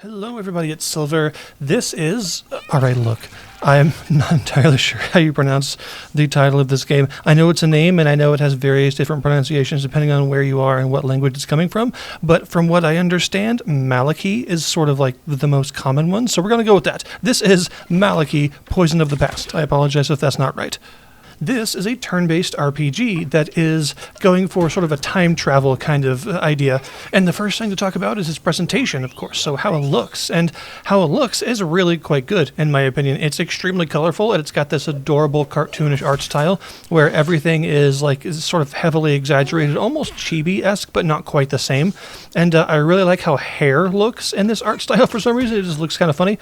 Hello everybody, it's Silver. This is... Alright, look, I'm not entirely sure how you pronounce the title of this game. I know it's a name, and I know it has various different pronunciations depending on where you are and what language it's coming from, but from what I understand, Maliki is sort of like the most common one, so we're going to go with that. This is Maliki, Poison of the Past. I apologize if that's not right. This is a turn-based RPG that is going for sort of a time travel kind of idea. And the first thing to talk about is its presentation, of course, so how it looks. And how it looks is really quite good, in my opinion. It's extremely colorful, and it's got this adorable cartoonish art style where everything is sort of heavily exaggerated, almost chibi-esque, but not quite the same. And I really like how hair looks in this art style for some reason. It just looks kind of funny.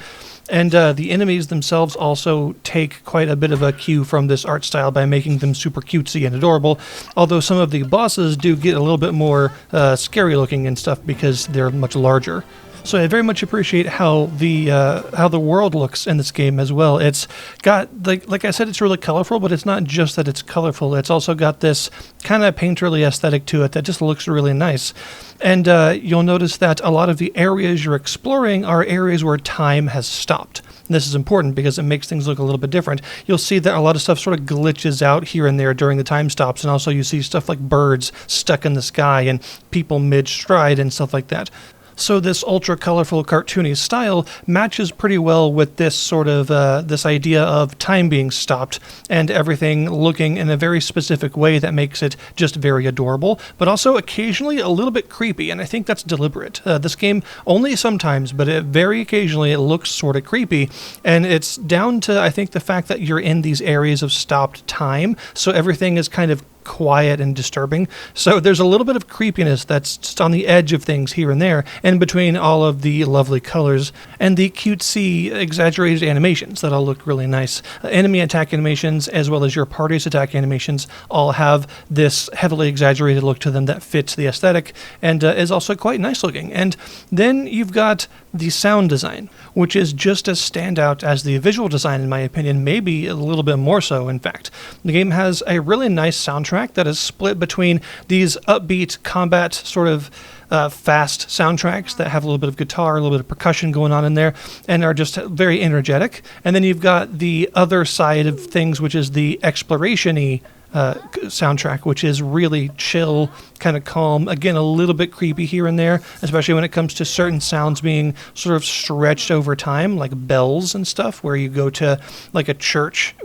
And the enemies themselves also take quite a bit of a cue from this art style by making them super cutesy and adorable, although some of the bosses do get a little bit more scary looking and stuff because they're much larger. So I very much appreciate how the world looks in this game as well. It's got, like I said, it's really colorful, but it's not just that it's colorful. It's also got this kind of painterly aesthetic to it that just looks really nice. And you'll notice that a lot of the areas you're exploring are areas where time has stopped. And this is important because it makes things look a little bit different. You'll see that a lot of stuff sort of glitches out here and there during the time stops, and also you see stuff like birds stuck in the sky and people mid-stride and stuff like that. So this ultra-colorful, cartoony style matches pretty well with this sort of, this idea of time being stopped and everything looking in a very specific way that makes it just very adorable, but also occasionally a little bit creepy, and I think that's deliberate. This game, only sometimes, but very occasionally it looks sort of creepy, and it's down to, I think, the fact that you're in these areas of stopped time, so everything is kind of quiet and disturbing. So there's a little bit of creepiness that's just on the edge of things here and there, in between all of the lovely colors and the cutesy, exaggerated animations that all look really nice. Enemy attack animations, as well as your party's attack animations, all have this heavily exaggerated look to them that fits the aesthetic and is also quite nice looking. And then you've got the sound design, which is just as standout as the visual design, in my opinion, maybe a little bit more so, in fact. The game has a really nice soundtrack that is split between these upbeat combat sort of fast soundtracks that have a little bit of guitar, a little bit of percussion going on in there, and are just very energetic. And then you've got the other side of things, which is the exploration-y soundtrack, which is really chill, kind of calm, again a little bit creepy here and there, especially when it comes to certain sounds being sort of stretched over time, like bells and stuff, where you go to like a church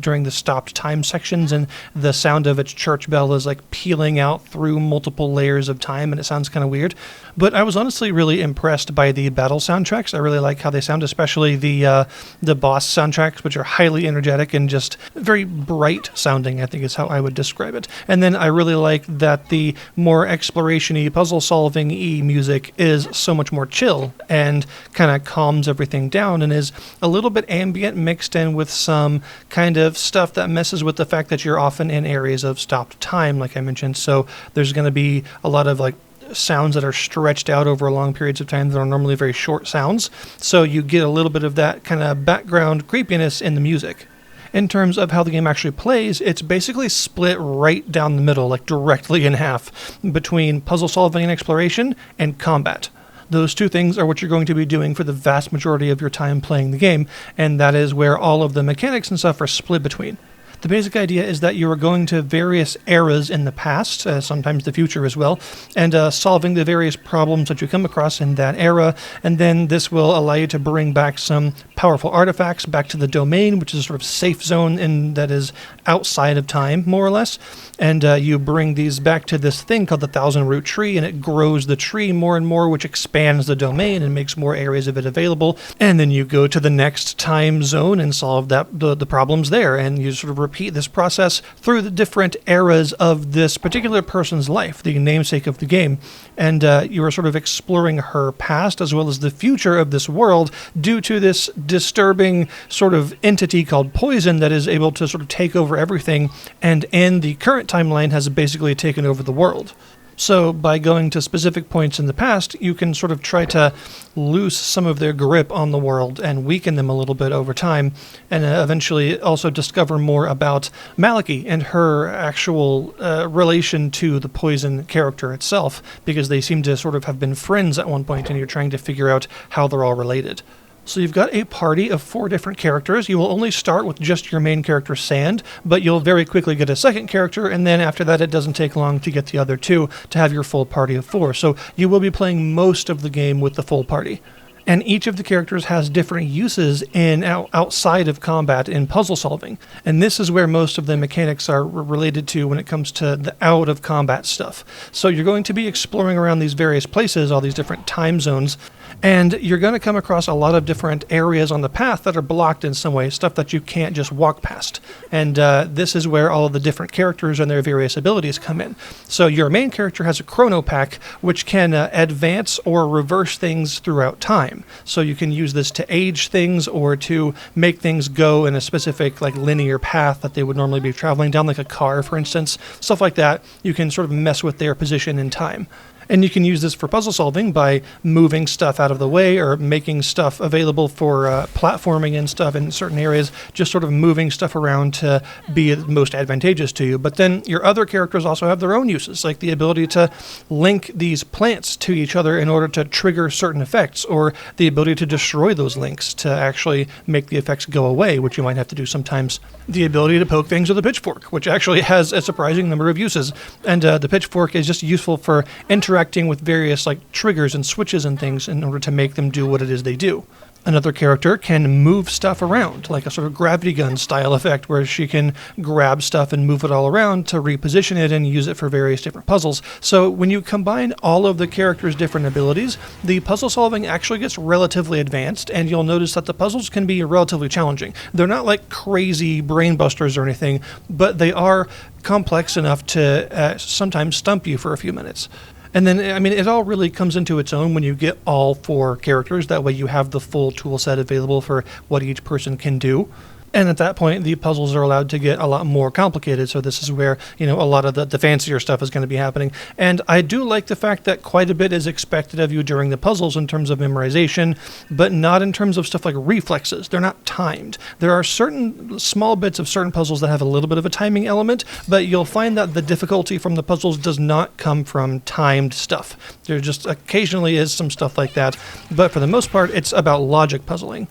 during the stopped time sections, and the sound of its church bell is like peeling out through multiple layers of time, and it sounds kind of weird. But I was honestly really impressed by the battle soundtracks. I really like how they sound, especially the boss soundtracks, which are highly energetic and just very bright sounding, I think is how I would describe it. And then I really like that the more exploration-y, puzzle-solving-y music is so much more chill and kind of calms everything down and is a little bit ambient mixed in with some kind of stuff that messes with the fact that you're often in areas of stopped time, like I mentioned. So there's going to be a lot of like sounds that are stretched out over long periods of time that are normally very short sounds. So you get a little bit of that kind of background creepiness in the music. In terms of how the game actually plays, it's basically split right down the middle, like directly in half, between puzzle solving and exploration and combat. Those two things are what you're going to be doing for the vast majority of your time playing the game, and that is where all of the mechanics and stuff are split between. The basic idea is that you are going to various eras in the past, sometimes the future as well, and solving the various problems that you come across in that era, and then this will allow you to bring back some powerful artifacts back to the domain, which is a sort of safe zone that is outside of time, more or less, and you bring these back to this thing called the Thousand-Root Tree, and it grows the tree more and more, which expands the domain and makes more areas of it available, and then you go to the next time zone and solve the problems there, and you sort of repeat this process through the different eras of this particular person's life, the namesake of the game, and you are sort of exploring her past as well as the future of this world due to this disturbing sort of entity called poison that is able to sort of take over everything, and in the current timeline has basically taken over the world. So by going to specific points in the past, you can sort of try to loose some of their grip on the world and weaken them a little bit over time, and eventually also discover more about Maliki and her actual relation to the poison character itself, because they seem to sort of have been friends at one point, and you're trying to figure out how they're all related. So you've got a party of 4 different characters. You will only start with just your main character, Sand, but you'll very quickly get a second character, and then after that it doesn't take long to get the other 2 to have your full party of 4. So you will be playing most of the game with the full party. And each of the characters has different uses outside of combat in puzzle solving. And this is where most of the mechanics are related to when it comes to the out of combat stuff. So you're going to be exploring around these various places, all these different time zones, and you're going to come across a lot of different areas on the path that are blocked in some way, stuff that you can't just walk past. And this is where all of the different characters and their various abilities come in. So your main character has a chrono pack, which can advance or reverse things throughout time. So you can use this to age things or to make things go in a specific linear path that they would normally be traveling down, like a car, for instance. Stuff like that. You can sort of mess with their position in time. And you can use this for puzzle solving by moving stuff out of the way or making stuff available for platforming and stuff in certain areas, just sort of moving stuff around to be most advantageous to you. But then your other characters also have their own uses, like the ability to link these plants to each other in order to trigger certain effects, or the ability to destroy those links to actually make the effects go away, which you might have to do sometimes. The ability to poke things with a pitchfork, which actually has a surprising number of uses. And the pitchfork is just useful for interacting with various triggers and switches and things in order to make them do what it is they do. Another character can move stuff around, like a sort of gravity gun style effect, where she can grab stuff and move it all around to reposition it and use it for various different puzzles. So when you combine all of the characters' different abilities, the puzzle solving actually gets relatively advanced, and you'll notice that the puzzles can be relatively challenging. They're not like crazy brain busters or anything, but they are complex enough to sometimes stump you for a few minutes. And then, it all really comes into its own when you get all 4 characters. That way you have the full tool set available for what each person can do. And at that point, the puzzles are allowed to get a lot more complicated. So this is where, a lot of the fancier stuff is going to be happening. And I do like the fact that quite a bit is expected of you during the puzzles in terms of memorization, but not in terms of stuff like reflexes. They're not timed. There are certain small bits of certain puzzles that have a little bit of a timing element, but you'll find that the difficulty from the puzzles does not come from timed stuff. There just occasionally is some stuff like that, but for the most part, it's about logic puzzling.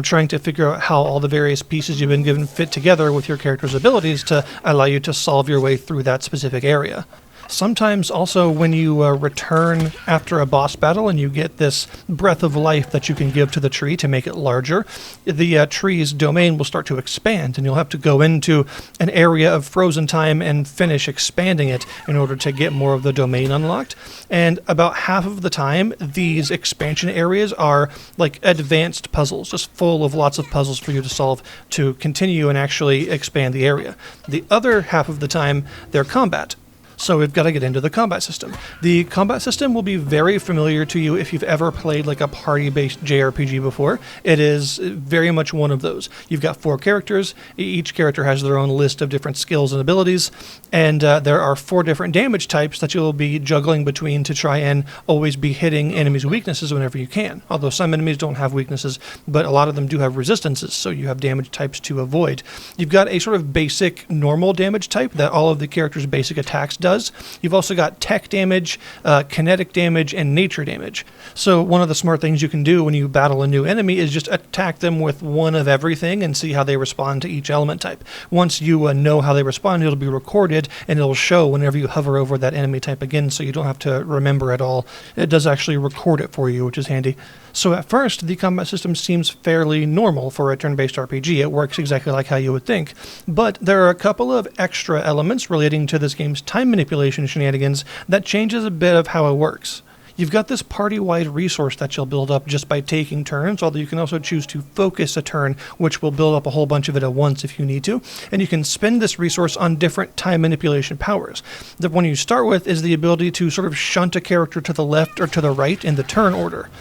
Trying to figure out how all the various pieces you've been given fit together with your character's abilities to allow you to solve your way through that specific area. Sometimes also when you return after a boss battle and you get this breath of life that you can give to the tree to make it larger, the tree's domain will start to expand, and you'll have to go into an area of frozen time and finish expanding it in order to get more of the domain unlocked. And about half of the time, these expansion areas are like advanced puzzles, just full of lots of puzzles for you to solve to continue and actually expand the area. The other half of the time, they're combat. So we've got to get into the combat system. The combat system will be very familiar to you if you've ever played like a party-based JRPG before. It is very much one of those. You've got 4 characters. Each character has their own list of different skills and abilities, and there are 4 different damage types that you'll be juggling between to try and always be hitting enemies' weaknesses whenever you can. Although some enemies don't have weaknesses, but a lot of them do have resistances, so you have damage types to avoid. You've got a sort of basic normal damage type that all of the characters' basic attacks does. You've also got tech damage, kinetic damage, and nature damage. So one of the smart things you can do when you battle a new enemy is just attack them with one of everything and see how they respond to each element type. Once you know how they respond, it'll be recorded and it'll show whenever you hover over that enemy type again, so you don't have to remember it all. It does actually record it for you, which is handy. So at first, the combat system seems fairly normal for a turn-based RPG. It works exactly like how you would think. But there are a couple of extra elements relating to this game's time manipulation shenanigans that changes a bit of how it works. You've got this party-wide resource that you'll build up just by taking turns, although you can also choose to focus a turn, which will build up a whole bunch of it at once if you need to. And you can spend this resource on different time manipulation powers. The one you start with is the ability to sort of shunt a character to the left or to the right in the turn order.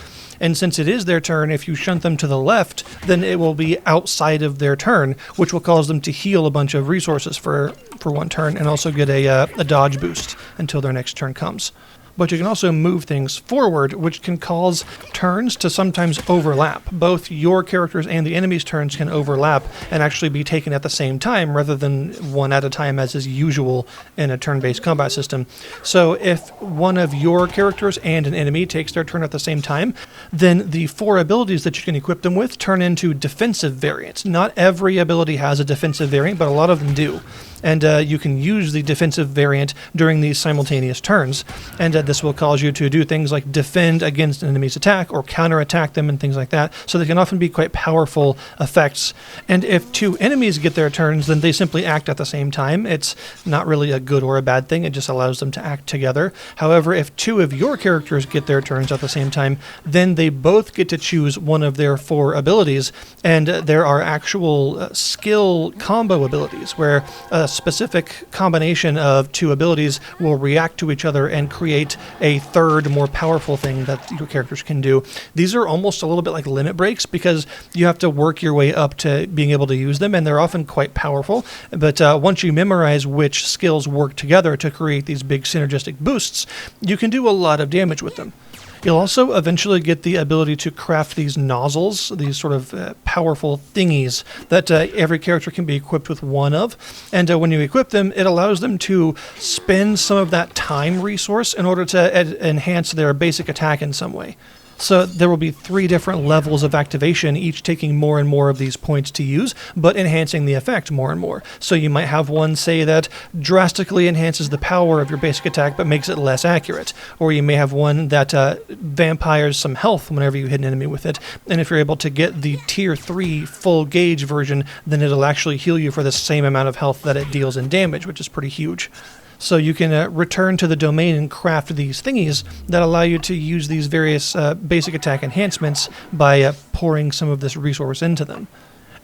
And since it is their turn, if you shunt them to the left, then it will be outside of their turn, which will cause them to heal a bunch of resources for for 1 turn and also get a dodge boost until their next turn comes. But you can also move things forward, which can cause turns to sometimes overlap. Both your characters and the enemy's turns can overlap and actually be taken at the same time rather than one at a time as is usual in a turn-based combat system. So if one of your characters and an enemy takes their turn at the same time, then the 4 abilities that you can equip them with turn into defensive variants. Not every ability has a defensive variant, but a lot of them do. And you can use the defensive variant during these simultaneous turns. And this will cause you to do things like defend against an enemy's attack or counterattack them and things like that. So they can often be quite powerful effects. And if 2 enemies get their turns, then they simply act at the same time. It's not really a good or a bad thing. It just allows them to act together. However, if 2 of your characters get their turns at the same time, then they both get to choose one of their 4 abilities. And there are actual skill combo abilities where a specific combination of 2 abilities will react to each other and create a third, more powerful thing that your characters can do. These are almost a little bit like limit breaks because you have to work your way up to being able to use them, and they're often quite powerful. But once you memorize which skills work together to create these big synergistic boosts, you can do a lot of damage with them. You'll also eventually get the ability to craft these nozzles, these sort of powerful thingies that every character can be equipped with 1 of. And when you equip them, it allows them to spend some of that time resource in order to enhance their basic attack in some way. So there will be 3 different levels of activation, each taking more and more of these points to use, but enhancing the effect more and more. So you might have one, say, that drastically enhances the power of your basic attack, but makes it less accurate. Or you may have one that vampires some health whenever you hit an enemy with it. And if you're able to get the tier 3 full gauge version, then it'll actually heal you for the same amount of health that it deals in damage, which is pretty huge. So you can return to the domain and craft these thingies that allow you to use these various basic attack enhancements by pouring some of this resource into them.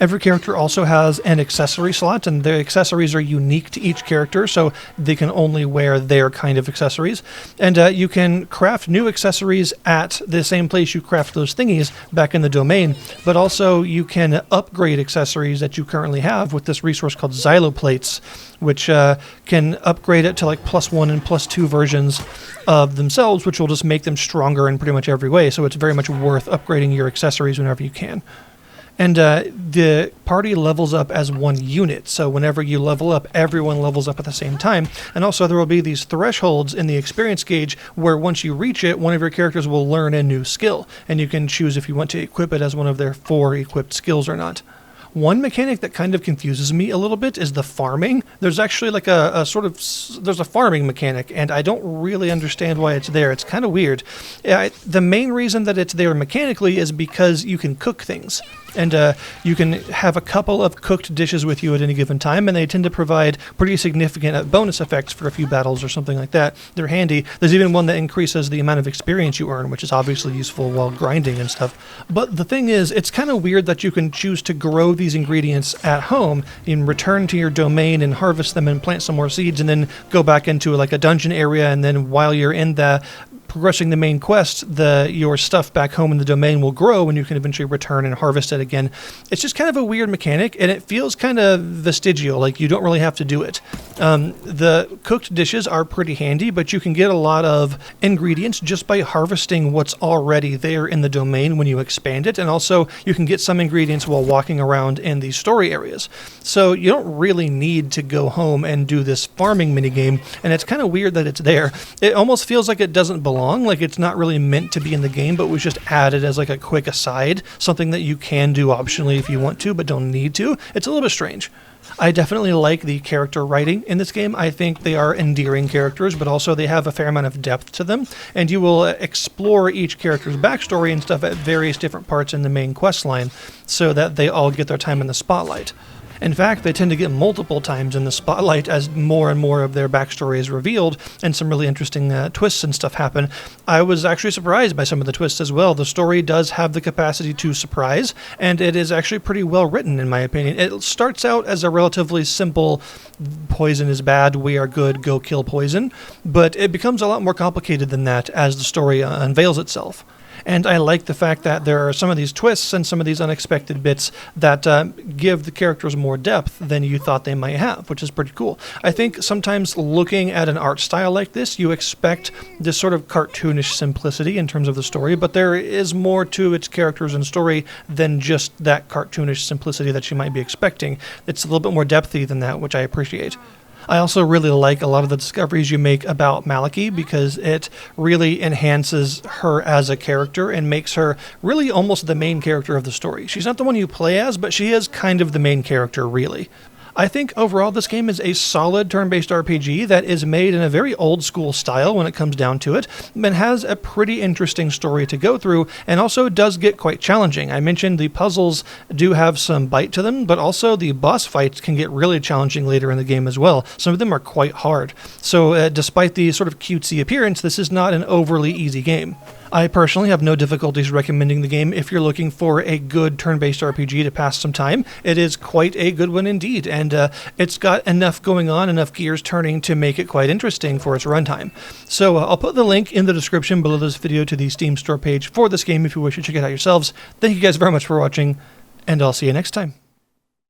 Every character also has an accessory slot, and the accessories are unique to each character, so they can only wear their kind of accessories. And you can craft new accessories at the same place you craft those thingies back in the domain, but also you can upgrade accessories that you currently have with this resource called Xyloplates, which can upgrade it to like +1 and +2 versions of themselves, which will just make them stronger in pretty much every way. So it's very much worth upgrading your accessories whenever you can. And the party levels up as 1 unit, so whenever you level up, everyone levels up at the same time. And also there will be these thresholds in the experience gauge where once you reach it, one of your characters will learn a new skill, and you can choose if you want to equip it as one of their 4 equipped skills or not. One mechanic that kind of confuses me a little bit is the farming. There's actually like there's a farming mechanic, and I don't really understand why it's there. It's kind of weird. The main reason that it's there mechanically is because you can cook things. And you can have a couple of cooked dishes with you at any given time, and they tend to provide pretty significant bonus effects for a few battles or something like that. They're handy. There's even one that increases the amount of experience you earn, which is obviously useful while grinding and stuff. But the thing is, it's kind of weird that you can choose to grow these ingredients at home and return to your domain and harvest them and plant some more seeds and then go back into like a dungeon area, and then while you're in the progressing the main quest, your stuff back home in the domain will grow and you can eventually return and harvest it again. It's just kind of a weird mechanic, and it feels kind of vestigial, like you don't really have to do it. The cooked dishes are pretty handy, but you can get a lot of ingredients just by harvesting what's already there in the domain when you expand it, and also you can get some ingredients while walking around in the story areas. So you don't really need to go home and do this farming minigame, and it's kind of weird that it's there. It almost feels like it doesn't belong, like it's not really meant to be in the game, but was just added as like a quick aside, something that you can do optionally if you want to, but don't need to. It's a little bit strange. I definitely like the character writing in this game. I think they are endearing characters, but also they have a fair amount of depth to them, and you will explore each character's backstory and stuff at various different parts in the main quest line so that they all get their time in the spotlight. In fact, they tend to get multiple times in the spotlight as more and more of their backstory is revealed, and some really interesting twists and stuff happen. I was actually surprised by some of the twists as well. The story does have the capacity to surprise, and it is actually pretty well written, in my opinion. It starts out as a relatively simple, poison is bad, we are good, go kill poison, but it becomes a lot more complicated than that as the story unveils itself. And I like the fact that there are some of these twists and some of these unexpected bits that give the characters more depth than you thought they might have, which is pretty cool. I think sometimes looking at an art style like this, you expect this sort of cartoonish simplicity in terms of the story, but there is more to its characters and story than just that cartoonish simplicity that you might be expecting. It's a little bit more depthy than that, which I appreciate. I also really like a lot of the discoveries you make about Maliki because it really enhances her as a character and makes her really almost the main character of the story. She's not the one you play as, but she is kind of the main character, really. I think overall this game is a solid turn-based RPG that is made in a very old-school style when it comes down to it, and has a pretty interesting story to go through, and also does get quite challenging. I mentioned the puzzles do have some bite to them, but also the boss fights can get really challenging later in the game as well. Some of them are quite hard. So despite the sort of cutesy appearance, this is not an overly easy game. I personally have no difficulties recommending the game if you're looking for a good turn-based RPG to pass some time. It is quite a good one indeed, and it's got enough going on, enough gears turning to make it quite interesting for its runtime. So I'll put the link in the description below this video to the Steam store page for this game if you wish to check it out yourselves. Thank you guys very much for watching, and I'll see you next time.